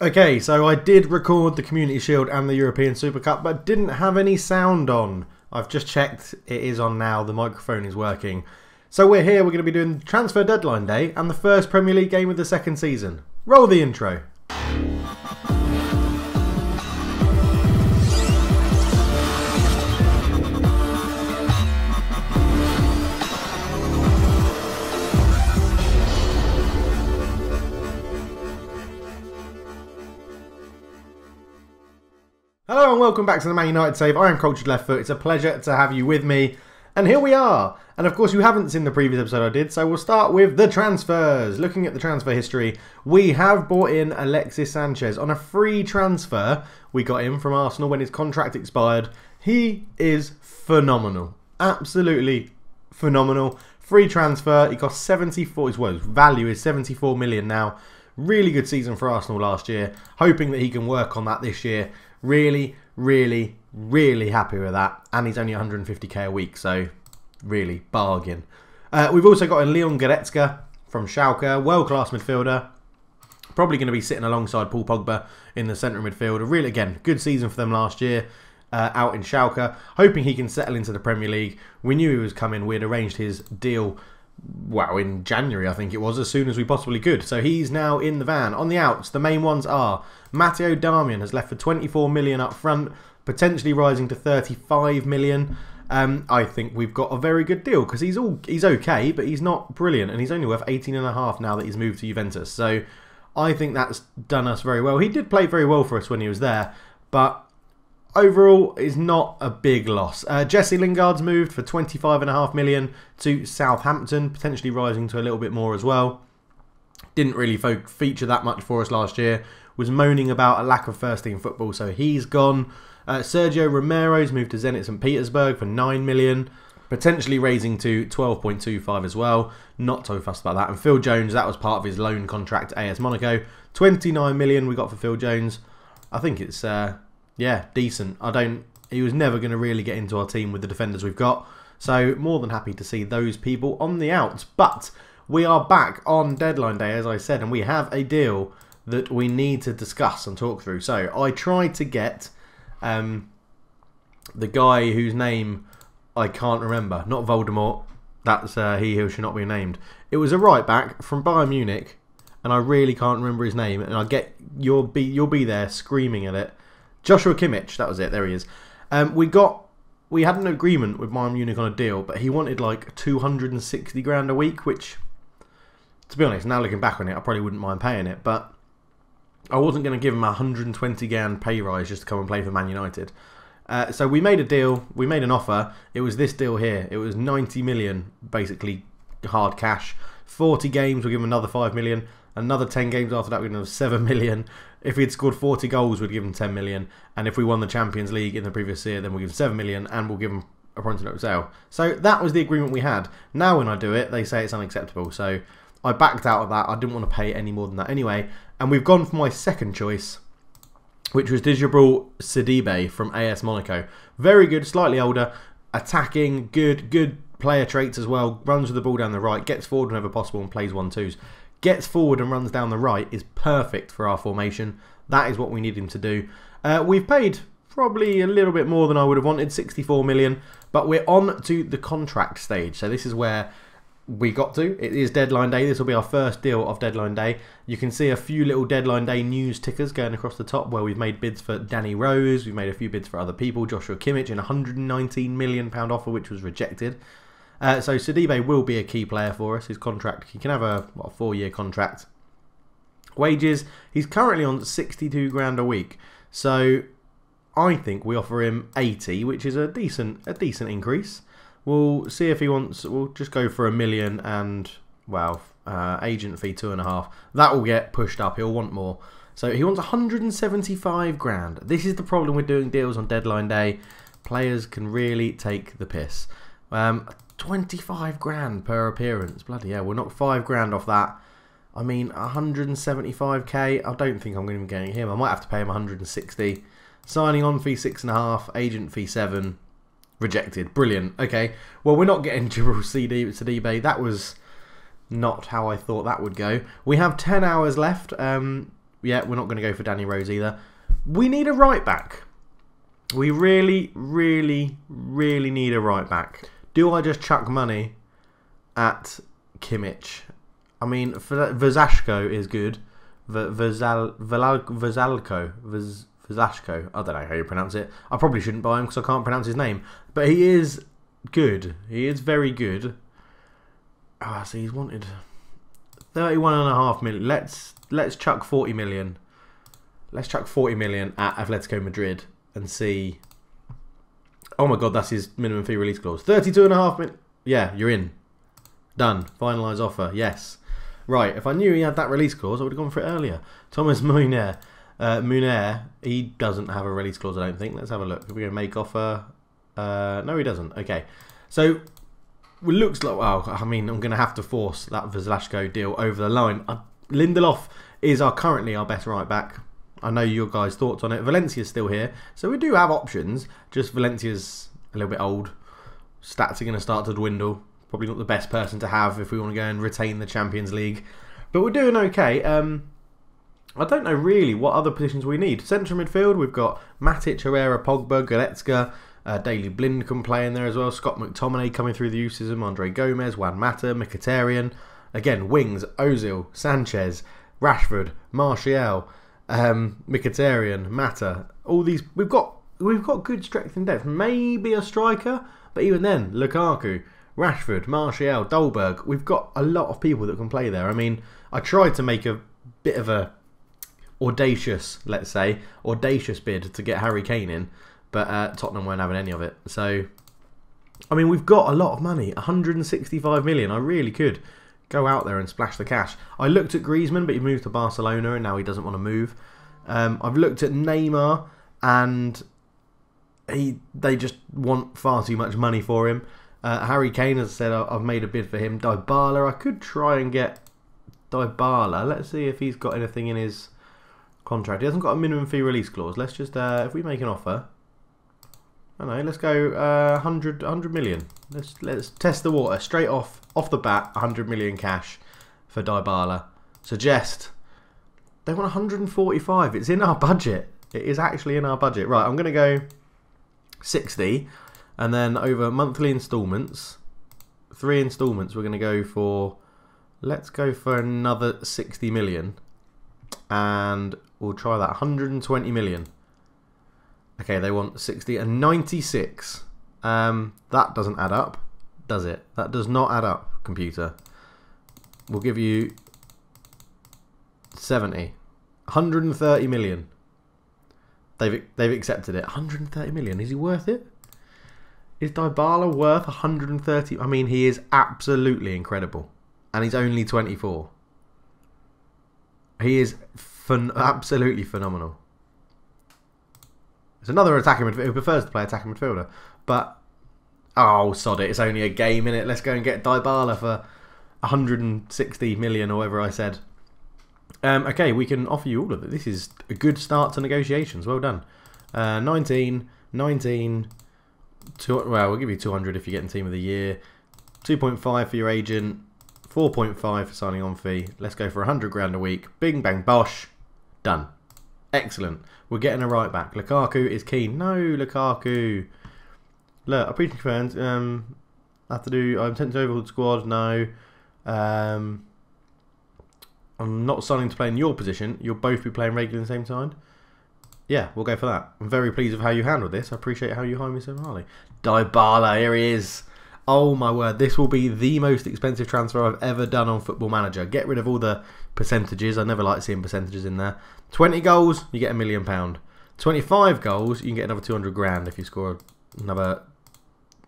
Okay, so I did record the Community Shield and the European Super Cup, but didn't have any sound on. I've just checked, it is on now, the microphone is working. So we're here, we're going to be doing Transfer Deadline Day and the first Premier League game of the second season. Roll the intro. Hello and welcome back to the Man United Save. I am Cultured Left Foot. It's a pleasure to have you with me. And here we are. And of course you haven't seen the previous episode I did, so we'll start with the transfers. Looking at the transfer history, we have bought in Alexis Sanchez on a free transfer. We got him from Arsenal when his contract expired. He is phenomenal. Absolutely phenomenal. Free transfer. He cost 74, well, his value is 74 million now. Really good season for Arsenal last year. Hoping that he can work on that this year. Really happy with that. And he's only 150k a week, so really bargain. We've also got a Leon Goretzka from Schalke, world-class midfielder. Probably going to be sitting alongside Paul Pogba in the centre midfield. Really, again, good season for them last year out in Schalke. Hoping he can settle into the Premier League. We knew he was coming. We had arranged his deal, well, in January, I think it was, as soon as we possibly could. So he's now in the van. On the outs, the main ones are Matteo Darmian has left for 24 million up front, potentially rising to 35 million. I think we've got a very good deal because he's okay, but he's not brilliant, and he's only worth 18.5 now that he's moved to Juventus. So I think that's done us very well. He did play very well for us when he was there, but overall is not a big loss. Jesse Lingard's moved for 25.5 million to Southampton, potentially rising to a little bit more as well. Didn't really feature that much for us last year. Was moaning about a lack of first team football, so he's gone. Sergio Romero's moved to Zenit St. Petersburg for 9 million, potentially raising to 12.25 as well. Not so fussed about that. And Phil Jones, that was part of his loan contract to AS Monaco. 29 million we got for Phil Jones. I think it's yeah, decent. He was never going to really get into our team with the defenders we've got. So more than happy to see those people on the outs. But we are back on deadline day, as I said, and we have a deal that we need to discuss and talk through. So I tried to get the guy whose name I can't remember. Not Voldemort. That's he who should not be named. It was a right back from Bayern Munich, and I really can't remember his name. And I get you'll be there screaming at it. Joshua Kimmich, that was it. There he is. We had an agreement with Bayern Munich on a deal, but he wanted like 260 grand a week, which, to be honest, now looking back on it, I probably wouldn't mind paying it, but I wasn't going to give him a 120 grand pay rise just to come and play for Man United. So we made a deal, we made an offer. It was this deal here. It was 90 million, basically hard cash. 40 games, we'll give him another 5 million. Another 10 games after that, we're going to have 7 million. If he'd scored 40 goals, we'd give him 10 million. And if we won the Champions League in the previous year, then we'll give him 7 million and we'll give him a promissory note sale. So that was the agreement we had. Now when I do it, they say it's unacceptable. So I backed out of that. I didn't want to pay any more than that anyway. And we've gone for my second choice, which was Djibril Sidibe from AS Monaco. Very good, slightly older, attacking, good player traits as well. Runs with the ball down the right, gets forward whenever possible and plays 1-2s. Gets forward and runs down the right is perfect for our formation. That is what we need him to do. We've paid probably a little bit more than I would have wanted, 64 million. But we're on to the contract stage. So this is where we got to. It is deadline day. This will be our first deal of deadline day. You can see a few little deadline day news tickers going across the top where we've made bids for Danny Rose. We've made a few bids for other people. Joshua Kimmich in a £119 million offer, which was rejected. So Sidibe will be a key player for us. His contract, he can have a 4-year contract. Wages, he's currently on 62 grand a week. So I think we offer him 80, which is a decent increase. We'll see if he wants. We'll just go for $1 million and, well, agent fee 2.5. That will get pushed up. He'll want more. So he wants 175 grand. This is the problem with doing deals on deadline day. Players can really take the piss. 25 grand per appearance. Bloody hell. We'll knock 5 grand off that. I mean, 175k. I don't think I'm going to be getting him. I might have to pay him 160. Signing on fee 6.5. Agent fee 7. Rejected. Brilliant. Okay. Well, we're not getting Djibril Sidibe. That was not how I thought that would go. We have 10 hours left. Yeah, we're not going to go for Danny Rose either. We need a right back. We really, really, really need a right back. Do I just chuck money at Kimmich? I mean, Verzashko is good. Verzashko. I don't know how you pronounce it. I probably shouldn't buy him because I can't pronounce his name. But he is good. He is very good. Ah, so he's wanted 31.5 million. Let's chuck 40 million. Let's chuck 40 million at Atletico Madrid and see. Oh my god, that's his minimum fee release clause. 32.5 million. Yeah, you're in. Done. Finalise offer. Yes. Right. If I knew he had that release clause, I would have gone for it earlier. Thomas Muner. He doesn't have a release clause, I don't think. Let's have a look. Are we going to make offer? No, he doesn't. Okay. So, it looks like, well, I mean, I'm going to have to force that Verzashko deal over the line. Lindelof is currently our best right back. I know your guys' thoughts on it. Valencia's still here. So, we do have options. Just Valencia's a little bit old. Stats are going to start to dwindle. Probably not the best person to have if we want to go and retain the Champions League. But we're doing okay. I don't know really what other positions we need. Central midfield, we've got Matic, Herrera, Pogba, Goretzka. Daley Blind can play in there as well. Scott McTominay coming through the youth system. Andre Gomez, Juan Mata, Mkhitaryan. Again, wings, Ozil, Sanchez, Rashford, Martial, Mkhitaryan, Mata. All these, we've got good strength and depth. Maybe a striker, but even then, Lukaku, Rashford, Martial, Dolberg. We've got a lot of people that can play there. I mean, I tried to make a bit of a audacious, let's say, bid to get Harry Kane in, but Tottenham weren't having any of it. So, I mean, we've got a lot of money, 165 million. I really could go out there and splash the cash. I looked at Griezmann, but he moved to Barcelona and now he doesn't want to move. I've looked at Neymar and they just want far too much money for him. Harry Kane, as I said, I've made a bid for him. Dybala, I could try and get Dybala. Let's see if he's got anything in his contract. He hasn't got a minimum fee release clause. Let's just, if we make an offer, I don't know, let's go 100 million. Let's test the water. Straight off the bat, 100 million cash for Dybala. Suggest they want 145. It's in our budget. It is actually in our budget. Right, I'm going to go 60. And then over monthly instalments, 3 instalments, we're going to go for, let's go for another 60 million. And we'll try that, 120 million. Okay, they want 60 and 96. That doesn't add up, does it? That does not add up, computer. We'll give you 70. 130 million. They've accepted it. 130 million. Is he worth it? Is Dybala worth 130? I mean, he is absolutely incredible. And he's only 24. He is absolutely phenomenal. It's another attacking midfielder who prefers to play attacking midfielder. But, oh, sod it. It's only a game, innit? Let's go and get Dybala for 160 million or whatever I said. Okay, we can offer you all of it. This is a good start to negotiations. Well done. 19. Well, we'll give you 200 if you're getting Team of the Year. 2.5 for your agent. 4.5 for signing on fee. Let's go for 100 grand a week. Bing, bang, bosh. Done. Excellent. We're getting a right back. Lukaku is keen. No, Lukaku. Look, I preach fans. I'm tempted to overhaul the squad. No. I'm not signing to play in your position. You'll both be playing regularly at the same time. Yeah, we'll go for that. I'm very pleased with how you handled this. I appreciate how you hired me so highly. Dybala, here he is. Oh my word, this will be the most expensive transfer I've ever done on Football Manager. Get rid of all the percentages. I never like seeing percentages in there. 20 goals, you get £1 million. 25 goals, you can get another 200 grand if you score another...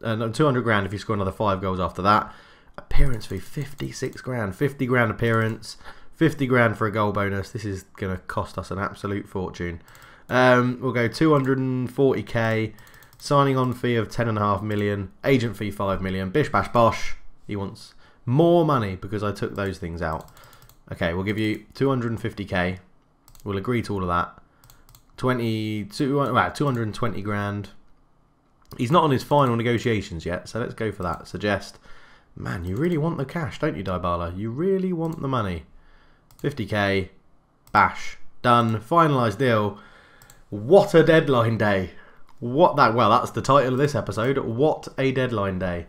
200 grand if you score another 5 goals after that. Appearance fee, 56 grand. 50 grand appearance. 50 grand for a goal bonus. This is going to cost us an absolute fortune. We'll go 240k. Signing on fee of 10.5 million. Agent fee 5 million. Bish bash bosh. He wants more money because I took those things out. Okay, we'll give you 250k. We'll agree to all of that. 220 grand. He's not on his final negotiations yet, so let's go for that. Suggest. Man, you really want the cash, don't you, Dybala? You really want the money. 50k. Bash. Done. Finalised deal. What a deadline day. Well, that's the title of this episode. What a deadline day.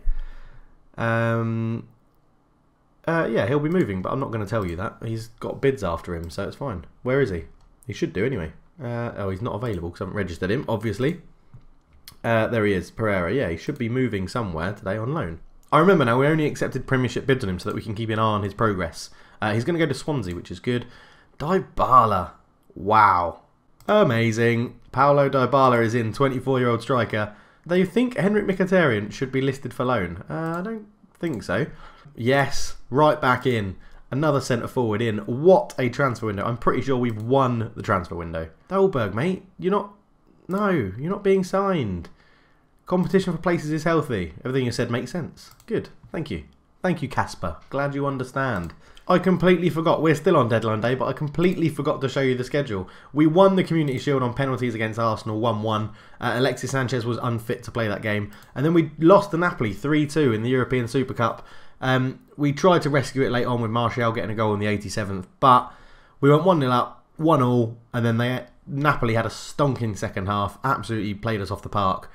Yeah, he'll be moving, but I'm not going to tell you that. He's got bids after him, so it's fine. Where is he? He should do anyway. Oh, he's not available because I haven't registered him, obviously. There he is, Pereira. Yeah, he should be moving somewhere today on loan. I remember now, we only accepted Premiership bids on him so that we can keep an eye on his progress. He's going to go to Swansea, which is good. Dybala. Wow. Amazing. Paulo Dybala is in, 24-year-old striker. They think Henrik Mkhitaryan should be listed for loan. I don't think so. Yes, right back in. Another centre forward in. What a transfer window. I'm pretty sure we've won the transfer window. Dolberg, mate, you're not being signed. Competition for places is healthy. Everything you said makes sense. Good. Thank you. Thank you, Casper. Glad you understand. I completely forgot. We're still on deadline day, but I completely forgot to show you the schedule. We won the Community Shield on penalties against Arsenal 1-1. Alexis Sanchez was unfit to play that game. And then we lost to Napoli 3-2 in the European Super Cup. We tried to rescue it late on with Martial getting a goal in the 87th. But we went 1-0 up, 1-1, and then Napoli had a stonking second half. Absolutely played us off the park.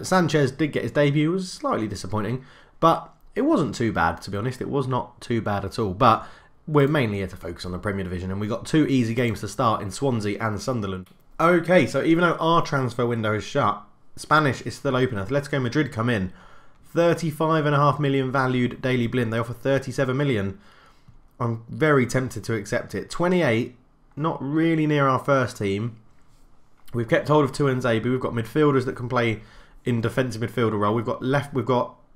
Sanchez did get his debut. It was slightly disappointing, but it wasn't too bad, to be honest. It was not too bad at all. But we're mainly here to focus on the Premier Division, and we got 2 easy games to start in Swansea and Sunderland. Okay, so even though our transfer window is shut, Spanish is still open. Atletico Madrid come in. 35.5 million valued Daily Blind. They offer 37 million. I'm very tempted to accept it. 28, not really near our first team. We've kept hold of Tuanzebe. We've got midfielders that can play in defensive midfielder role. We've got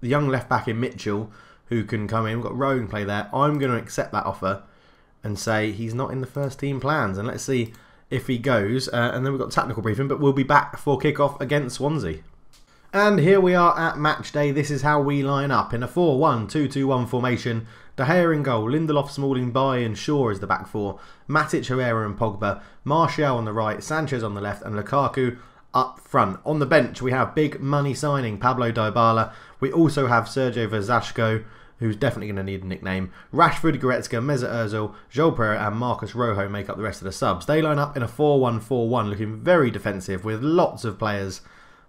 the young left back in Mitchell who can come in. We've got Rowe can play there. I'm going to accept that offer and say he's not in the first team plans. And let's see if he goes. And then we've got technical briefing, but we'll be back for kick-off against Swansea. And here we are at match day. This is how we line up in a 4-1-2-2-1 formation. De Gea in goal, Lindelof, Smalling, Bailly and Shaw is the back four. Matic, Herrera and Pogba. Martial on the right, Sanchez on the left and Lukaku up front. On the bench we have big money signing Pablo Dybala. We also have Sergio Verzashko, who's definitely going to need a nickname. Rashford, Goretzka, Mesut Ozil, Joel Pereira and Marcus Rojo make up the rest of the subs. They line up in a 4-1-4-1, looking very defensive with lots of players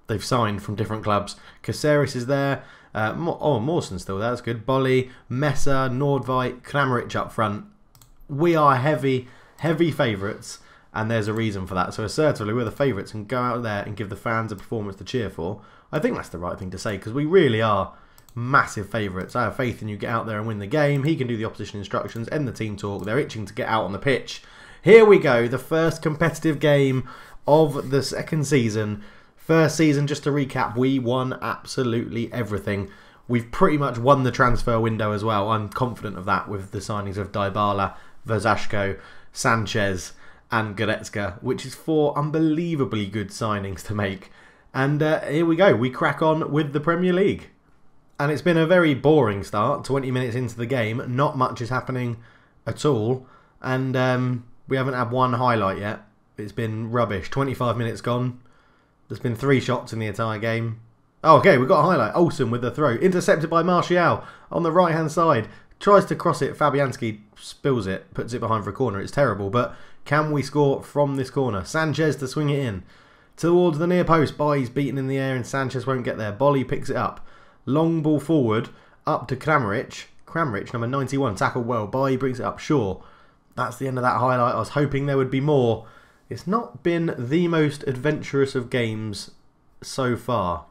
they've signed from different clubs. Caceres is there. Mawson's still there. That's good. Bolly, Messer, Nordveit, Kramaric up front. We are heavy favourites, and there's a reason for that. So assertively, we're the favourites and go out there and give the fans a performance to cheer for. I think that's the right thing to say because we really are massive favourites. I have faith in you. Get out there and win the game. He can do the opposition instructions, end the team talk. They're itching to get out on the pitch. Here we go. The first competitive game of the second season. First season, just to recap, we won absolutely everything. We've pretty much won the transfer window as well. I'm confident of that with the signings of Dybala, Verzashko, Sanchez and Goretzka, which is 4 unbelievably good signings to make. And here we go. We crack on with the Premier League. And it's been a very boring start. 20 minutes into the game. Not much is happening at all. And we haven't had one highlight yet. It's been rubbish. 25 minutes gone. There's been 3 shots in the entire game. Oh, okay, we've got a highlight. Olsen with the throw. Intercepted by Martial on the right-hand side. Tries to cross it. Fabianski spills it. Puts it behind for a corner. It's terrible. But can we score from this corner? Sanchez to swing it in. Towards the near post. Bailly's beaten in the air and Sanchez won't get there. Bolly picks it up. Long ball forward. Up to Kramaric. Kramaric, number 91. Tackled well. Bailly brings it up. Sure. That's the end of that highlight. I was hoping there would be more. It's not been the most adventurous of games so far.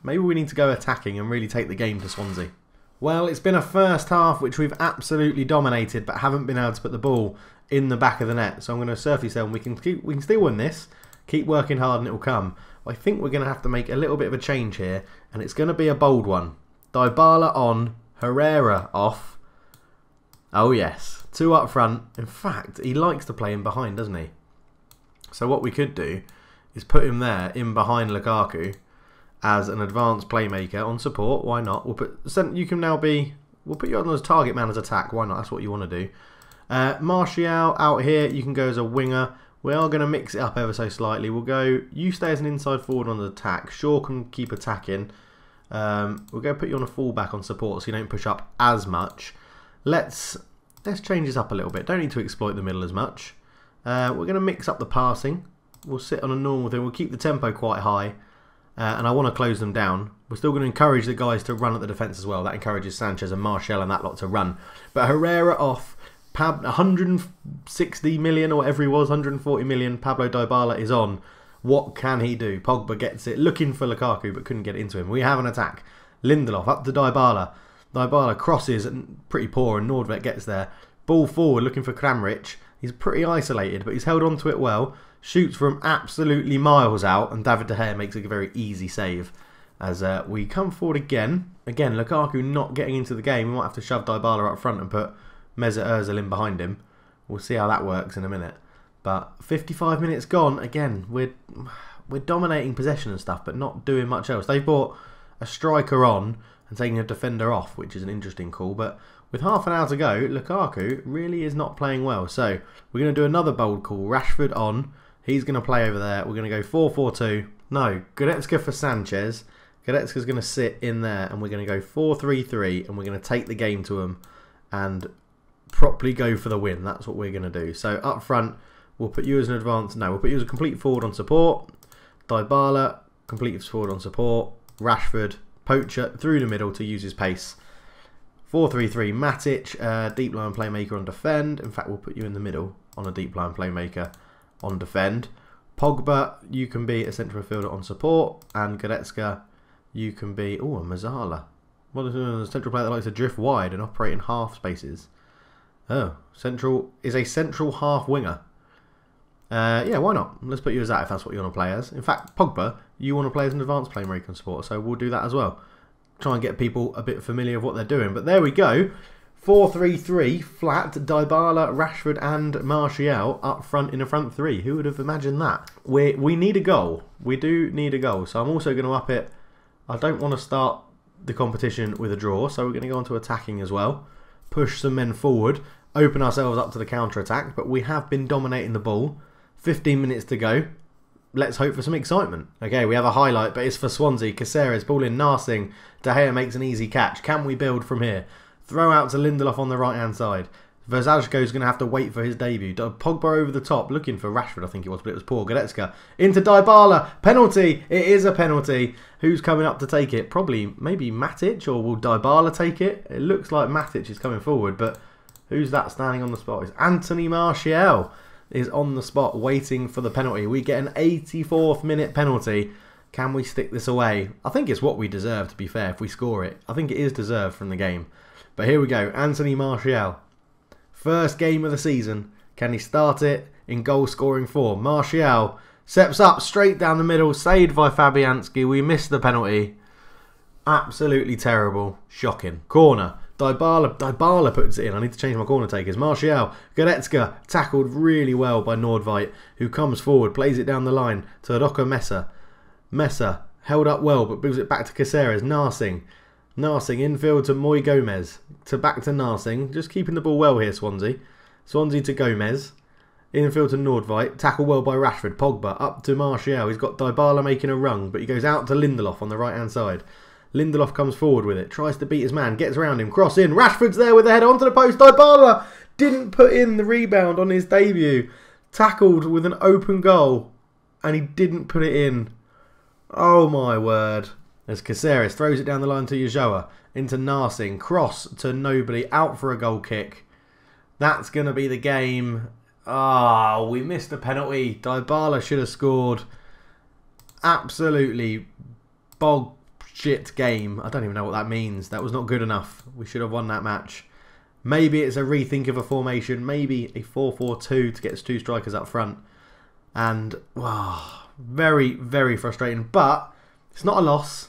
Maybe we need to go attacking and really take the game to Swansea. Well, it's been a first half which we've absolutely dominated but haven't been able to put the ball in the back of the net. So I'm going to surface there and we can still win this. Keep working hard and it will come. I think we're going to have to make a little bit of a change here and it's going to be a bold one. Dybala on, Herrera off. Oh yes, 2 up front. In fact, he likes to play in behind, doesn't he? So what we could do is put him there in behind Lukaku as an advanced playmaker on support. Why not? We'll put you on as target man as attack. Why not? That's what you want to do. Martial out here. You can go as a winger. We are going to mix it up ever so slightly. We'll go. You stay as an inside forward on the attack. Shaw can keep attacking. We'll go put you on a fullback on support so you don't push up as much. Let's change this up a little bit. Don't need to exploit the middle as much. We're going to mix up the passing. We'll sit on a normal thing. We'll keep the tempo quite high. And I want to close them down. We're still going to encourage the guys to run at the defence as well. That encourages Sanchez and Martial and that lot to run. But Herrera off. 160 million or whatever he was, 140 million. Pablo Dybala is on. What can he do? Pogba gets it, looking for Lukaku, but couldn't get into him. We have an attack. Lindelof up to Dybala. Dybala crosses and pretty poor, and Nordvet gets there. Ball forward, looking for Kramaric. He's pretty isolated, but he's held on to it well. Shoots from absolutely miles out, and David De Gea makes a very easy save. As we come forward again. Again, Lukaku not getting into the game. We might have to shove Dybala up front and put Mesut Ozil in behind him. We'll see how that works in a minute. But 55 minutes gone. Again, we're dominating possession and stuff, but not doing much else. They brought a striker on and taking a defender off, which is an interesting call. But with half an hour to go, Lukaku really is not playing well. So we're going to do another bold call. Rashford on. He's going to play over there. We're going to go 4-4-2. No, Goretzka for Sanchez. Goretzka's going to sit in there, and we're going to go 4-3-3, and we're going to take the game to them and properly go for the win. That's what we're going to do. So up front, we'll put you as an advanced. No, we'll put you as a complete forward on support. Dybala, complete forward on support. Rashford, poacher through the middle to use his pace. 4-3-3, Matic, deep line playmaker on defend. In fact, we'll put you in the middle on a deep line playmaker on defend. Pogba, you can be a central midfielder on support. And Goretzka, you can be... Oh, a Mazzala. What is a central player that likes to drift wide and operate in half spaces? Oh, central is a central half winger. Yeah, why not? Let's put you as that if that's what you want to play as. In fact, Pogba, you want to play as an advanced playmaker and support, so we'll do that as well. Try and get people a bit familiar with what they're doing. But there we go. 4-3-3, flat, Dybala, Rashford and Martial up front in a front three. Who would have imagined that? We need a goal. We do need a goal. So I'm also going to up it. I don't want to start the competition with a draw, so we're going to go on to attacking as well. Push some men forward. Open ourselves up to the counter-attack, but we have been dominating the ball. 15 minutes to go. Let's hope for some excitement. Okay, we have a highlight, but it's for Swansea. Caceres, ball in, Narsing. De Gea makes an easy catch. Can we build from here? Throw out to Lindelof on the right-hand side. Verzajko's going to have to wait for his debut. Pogba over the top, looking for Rashford, I think it was, but it was poor. Goretzka into Dybala. Penalty. It is a penalty. Who's coming up to take it? Probably, maybe Matic, or will Dybala take it? It looks like Matic is coming forward, but who's that standing on the spot? It's Anthony Martial is on the spot waiting for the penalty. We get an 84th minute penalty. Can we stick this away? I think it's what we deserve, to be fair, if we score it. I think it is deserved from the game. But here we go. Anthony Martial. First game of the season. Can he start it in goal scoring form? Martial steps up straight down the middle. Saved by Fabianski. We missed the penalty. Absolutely terrible. Shocking. Corner. Dybala puts it in. I need to change my corner takers. Martial. Goretzka tackled really well by Nordveit, who comes forward, plays it down the line to Rocco Messa. Messa held up well, but moves it back to Caceres. Narsing infield to Moy Gomez. Back to Narsing. Just keeping the ball well here, Swansea. Swansea to Gomez. Infield to Nordveit. Tackle well by Rashford. Pogba up to Martial. He's got Dybala making a run, but he goes out to Lindelof on the right-hand side. Lindelof comes forward with it. Tries to beat his man. Gets around him. Cross in. Rashford's there with the header onto the post. Dybala didn't put in the rebound on his debut. Tackled with an open goal. And he didn't put it in. Oh my word. As Caceres throws it down the line to Ulloa. Into Narsing. Cross to nobody. Out for a goal kick. That's going to be the game. Ah, we missed the penalty. Dybala should have scored. Absolutely bog shit game. I don't even know what that means. That was not good enough. We should have won that match. Maybe it's a rethink of a formation. Maybe a 4-4-2 to get 2 strikers up front. And, wow, very, very frustrating. But it's not a loss.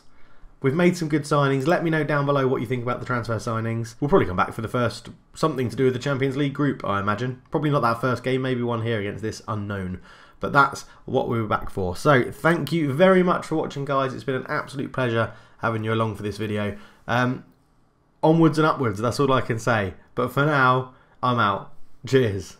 We've made some good signings. Let me know down below what you think about the transfer signings. We'll probably come back for the first, something to do with the Champions League group, I imagine. Probably not that first game. Maybe one here against this unknown. But that's what we were back for. So, thank you very much for watching, guys. It's been an absolute pleasure having you along for this video. Onwards and upwards, that's all I can say. But for now, I'm out. Cheers.